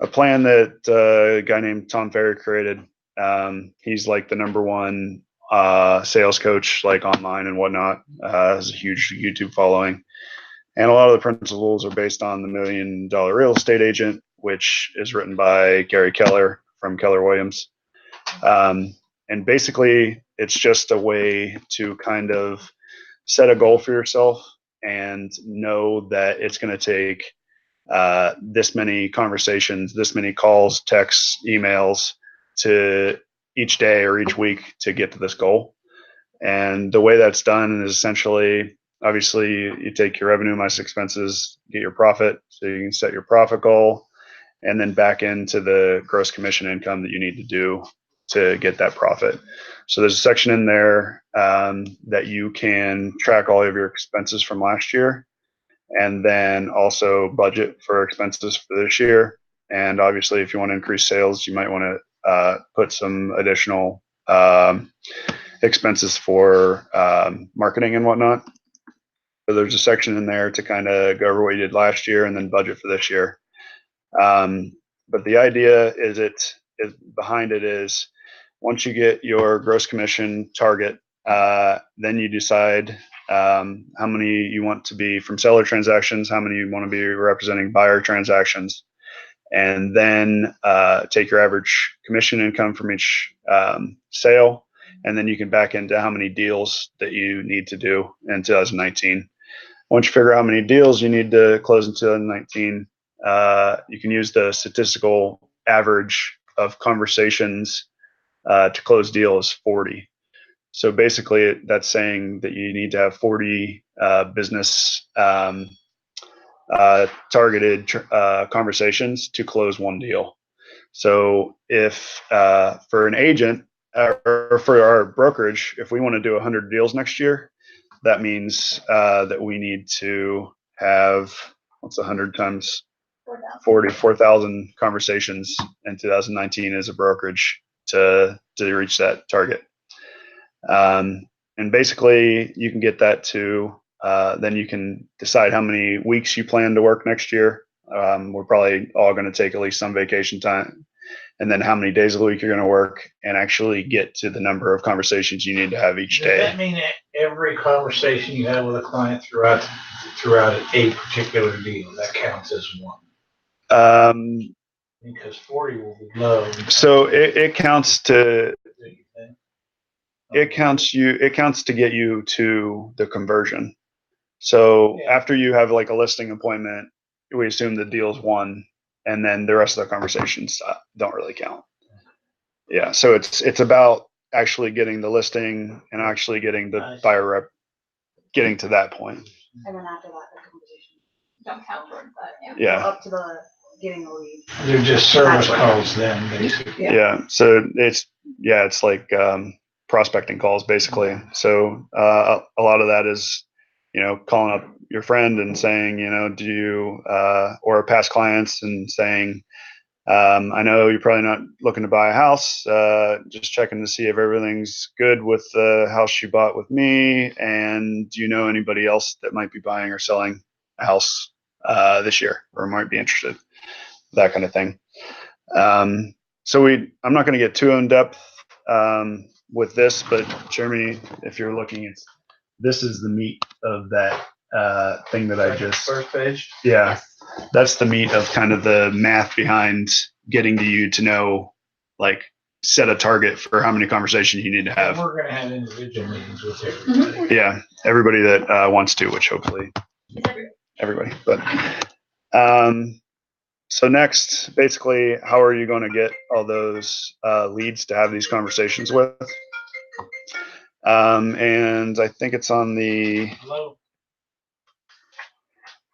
a plan that a guy named Tom Ferry created. He's like the #1 sales coach, like online and whatnot. Has a huge YouTube following, and a lot of the principles are based on the $1 Million Real Estate Agent, which is written by Gary Keller from Keller Williams. And basically, it's just a way to kind of set a goal for yourself and know that it's going to take this many conversations, this many calls, texts, emails to each day or each week to get to this goal. And the way that's done is essentially, obviously, you take your revenue minus expenses, get your profit, so you can set your profit goal, and then back into the gross commission income that you need to do to get that profit. So there's a section in there that you can track all of your expenses from last year, and then also budget for expenses for this year. And obviously, if you want to increase sales, you might want to put some additional expenses for marketing and whatnot. So there's a section in there to kind of go over what you did last year and then budget for this year. But the idea is behind it is, once you get your gross commission target, then you decide how many you want to be from seller transactions, how many you want to be representing buyer transactions, and then take your average commission income from each sale, and then you can back into how many deals that you need to do in 2019. Once you figure out how many deals you need to close in 2019, you can use the statistical average of conversations to close deals 40. So basically, that's saying that you need to have 40 business targeted conversations to close one deal. So if for an agent or for our brokerage, if we want to do 100 deals next year, that means that we need to have, what's 100 times 44,000 conversations in 2019 as a brokerage to reach that target. And basically, you can get that to, then you can decide how many weeks you plan to work next year. We're probably all going to take at least some vacation time, and then how many days a week you're going to work, and actually get to the number of conversations you need to have each day. Does that mean that every conversation you have with a client throughout a particular deal, that counts as one? Because 40 will be low. So it counts to get you to the conversion. So after you have like a listing appointment, we assume the deal's won, and then the rest of the conversations don't really count. Yeah, so it's about actually getting the listing and actually getting the buyer rep, getting to that point. And then after that, the conversation don't count towards that. Yeah. Up to the getting the lead. They're just service calls then, basically. Yeah. So it's like prospecting calls basically. So a lot of that is, calling up your friend and saying, do you or past clients and saying, I know you're probably not looking to buy a house, just checking to see if everything's good with the house you bought with me, and do you know anybody else that might be buying or selling a house this year or might be interested, that kind of thing. So I'm not going to get too in depth with this, but Jeremy, if you're looking, this is the meat of that thing that I just first page. Yeah, Yes. that's the meat of kind of the math behind getting to you to know, like, set a target for how many conversations you need to have. We're going to have individual meetings with everybody. Yeah, everybody that wants to, which hopefully everybody. But so next, basically, how are you going to get all those leads to have these conversations with? And I think it's on the,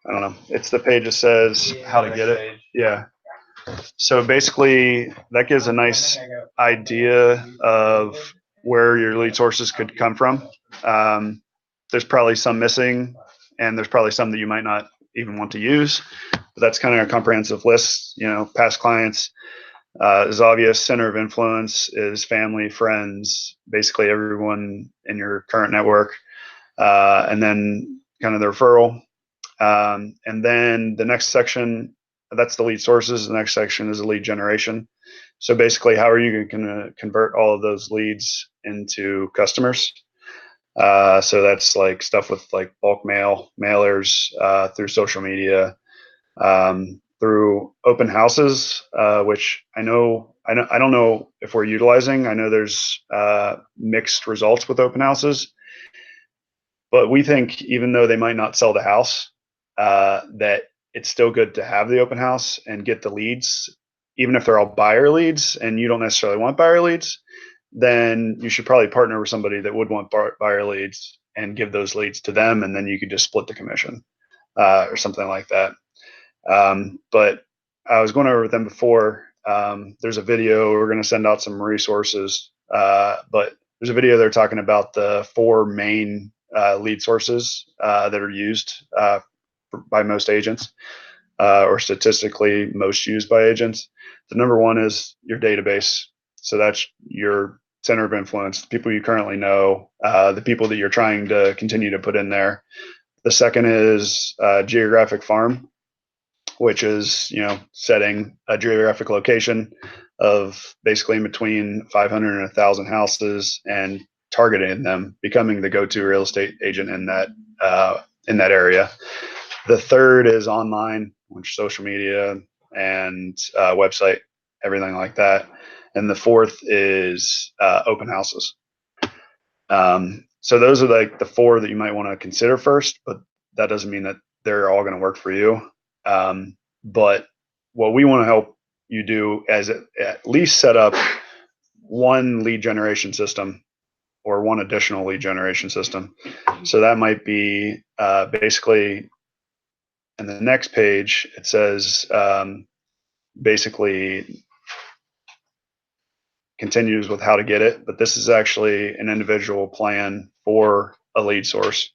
I don't know, it's the page that says how to get it. Yeah. So basically, that gives a nice idea of where your lead sources could come from. There's probably some missing, and there's probably some that you might not even want to use. But that's kind of a comprehensive list. Past clients is obvious. Center of influence is family, friends, basically everyone in your current network, and then kind of the referral. And then the next section that's the lead sources. The next section is the lead generation. So basically, how are you going to convert all of those leads into customers? So that's like stuff with like bulk mail, mailers, through social media, through open houses, which I don't know if we're utilizing. I know there's mixed results with open houses, but we think even though they might not sell the house, that it's still good to have the open house and get the leads, even if they're all buyer leads and you don't necessarily want buyer leads. Then you should probably partner with somebody that would want buyer leads and give those leads to them, and then you could just split the commission, or something like that. But I was going over with them before. There's a video. We're going to send out some resources, but there's a video they're talking about the 4 main lead sources that are used by most agents, or statistically most used by agents. The number one is your database. So that's your center of influence, the people you currently know, the people that you're trying to continue to put in there. The second is geographic farm, which is, setting a geographic location of basically in between 500 and 1,000 houses and targeting them, becoming the go-to real estate agent in that area. The third is online, which social media and website, everything like that. And the fourth is open houses. So those are like the 4 that you might want to consider first, but that doesn't mean that they're all going to work for you. But what we want to help you do is at least set up one lead generation system or one additional lead generation system. So that might be basically in the next page, it says basically continues with how to get it, but this is actually an individual plan for a lead source.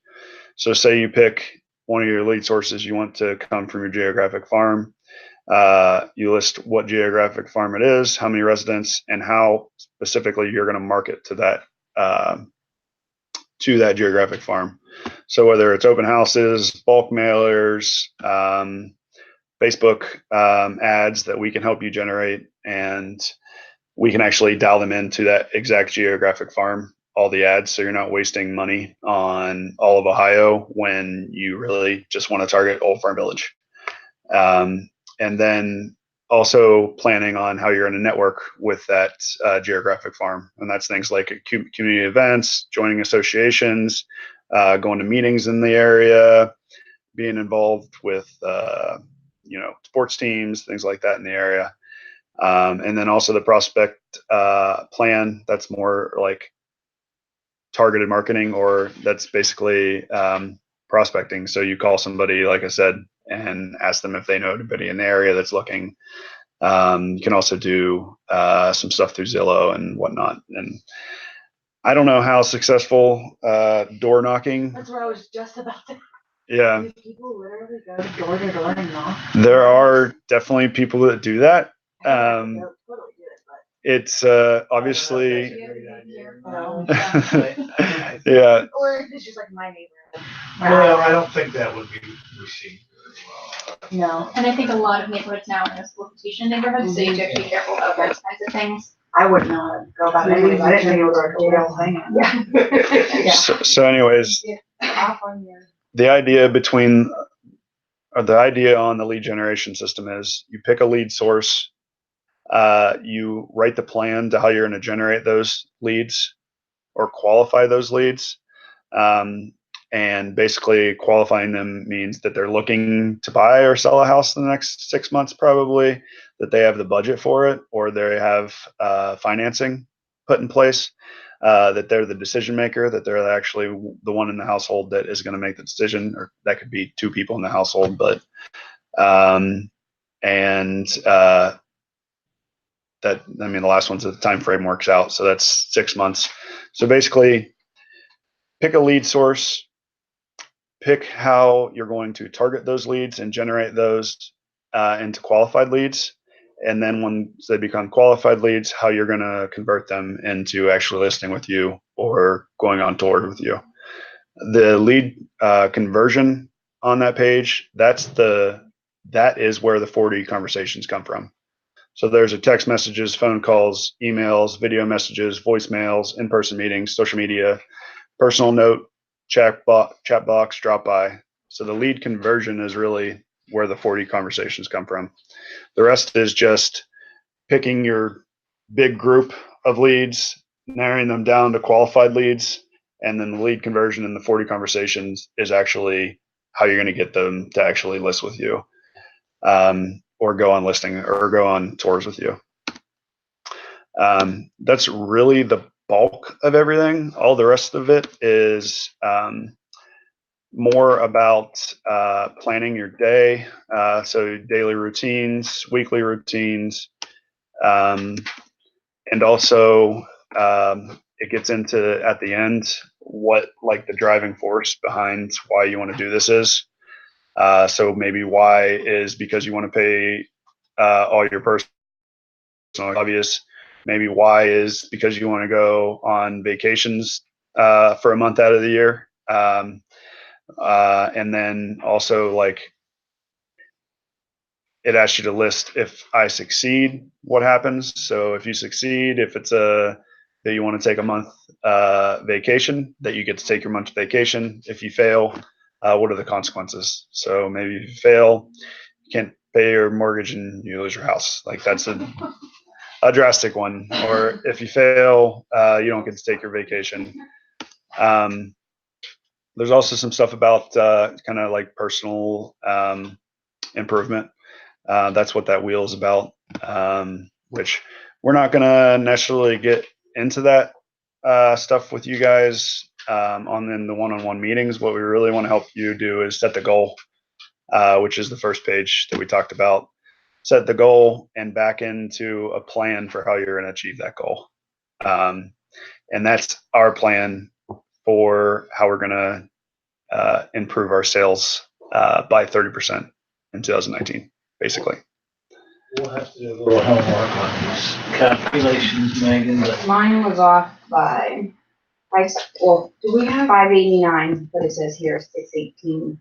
So say you pick one of your lead sources you want to come from your geographic farm. You list what geographic farm it is, how many residents, and how specifically you're going to market to that geographic farm. So whether it's open houses, bulk mailers, Facebook ads that we can help you generate, and we can actually dial them into that exact geographic farm, all the ads, so you're not wasting money on all of Ohio when you really just want to target Old Farm Village. And then also planning on how you're going to network with that geographic farm. And that's things like community events, joining associations, going to meetings in the area, being involved with sports teams, things like that in the area. And then also the prospect plan, that's more like targeted marketing, or that's basically prospecting. So you call somebody, like I said, and ask them if they know anybody in the area that's looking. You can also do some stuff through Zillow and whatnot. And I don't know how successful door knocking. That's what I was just about to. Yeah. Do people literally go door to door and knock? There are definitely people that do that. Totally do it, but. It's obviously. I Yeah. Or it's just like my neighborhood. Well, I don't think that would be received very well. No. And I think a lot of neighborhoods now are in solicitation neighborhoods, so you have to be careful about those kinds of things. I would not go about it anyways. I didn't think it was a real thing. Yeah. So anyways, Off on your. the idea on the lead generation system is you pick a lead source, you write the plan to how you're going to generate those leads or qualify those leads. And basically qualifying them means that they're looking to buy or sell a house in the next 6 months, probably, that they have the budget for it, or they have financing put in place, that they're the decision maker, that they're actually the one in the household that is going to make the decision, or that could be 2 people in the household. But the last one's the time frame works out, so that's 6 months. So basically, pick a lead source, pick how you're going to target those leads and generate those into qualified leads. And then once they become qualified leads, how you're going to convert them into actually listing with you or going on tour with you. The lead conversion on that page, that's the that is where the 40 conversations come from. So there's a text messages, phone calls, emails, video messages, voicemails, in-person meetings, social media, personal note, chat box, drop by. So the lead conversion is really where the 40 conversations come from. The rest is just picking your big group of leads, narrowing them down to qualified leads, and then the lead conversion in the 40 conversations is actually how you're going to get them to actually list with you, or go on listing or go on tours with you. That's really the bulk of everything. All the rest of it is more about planning your day. So daily routines, weekly routines, and also it gets into at the end what like the driving force behind why you want to do this is. So maybe why is because you want to pay all your personal obvious. Maybe why is because you want to go on vacations for a month out of the year. And then also like it asks you to list if I succeed, what happens. So if you succeed, if it's that you want to take a month vacation, that you get to take your month vacation. If you fail, what are the consequences? So maybe if you fail, you can't pay your mortgage and you lose your house. Like that's a drastic one. Or if you fail, you don't get to take your vacation. There's also some stuff about kind of like personal improvement. That's what that wheel is about, which we're not going to necessarily get into that stuff with you guys in the one-on-one meetings. What we really want to help you do is set the goal, which is the first page that we talked about. Set the goal and back into a plan for how you're going to achieve that goal. And that's our plan for how we're going to improve our sales by 30% in 2019, basically. We'll have to do a little homework on these calculations, Megan, but Mine was off by, do we have 589, but it says here 618.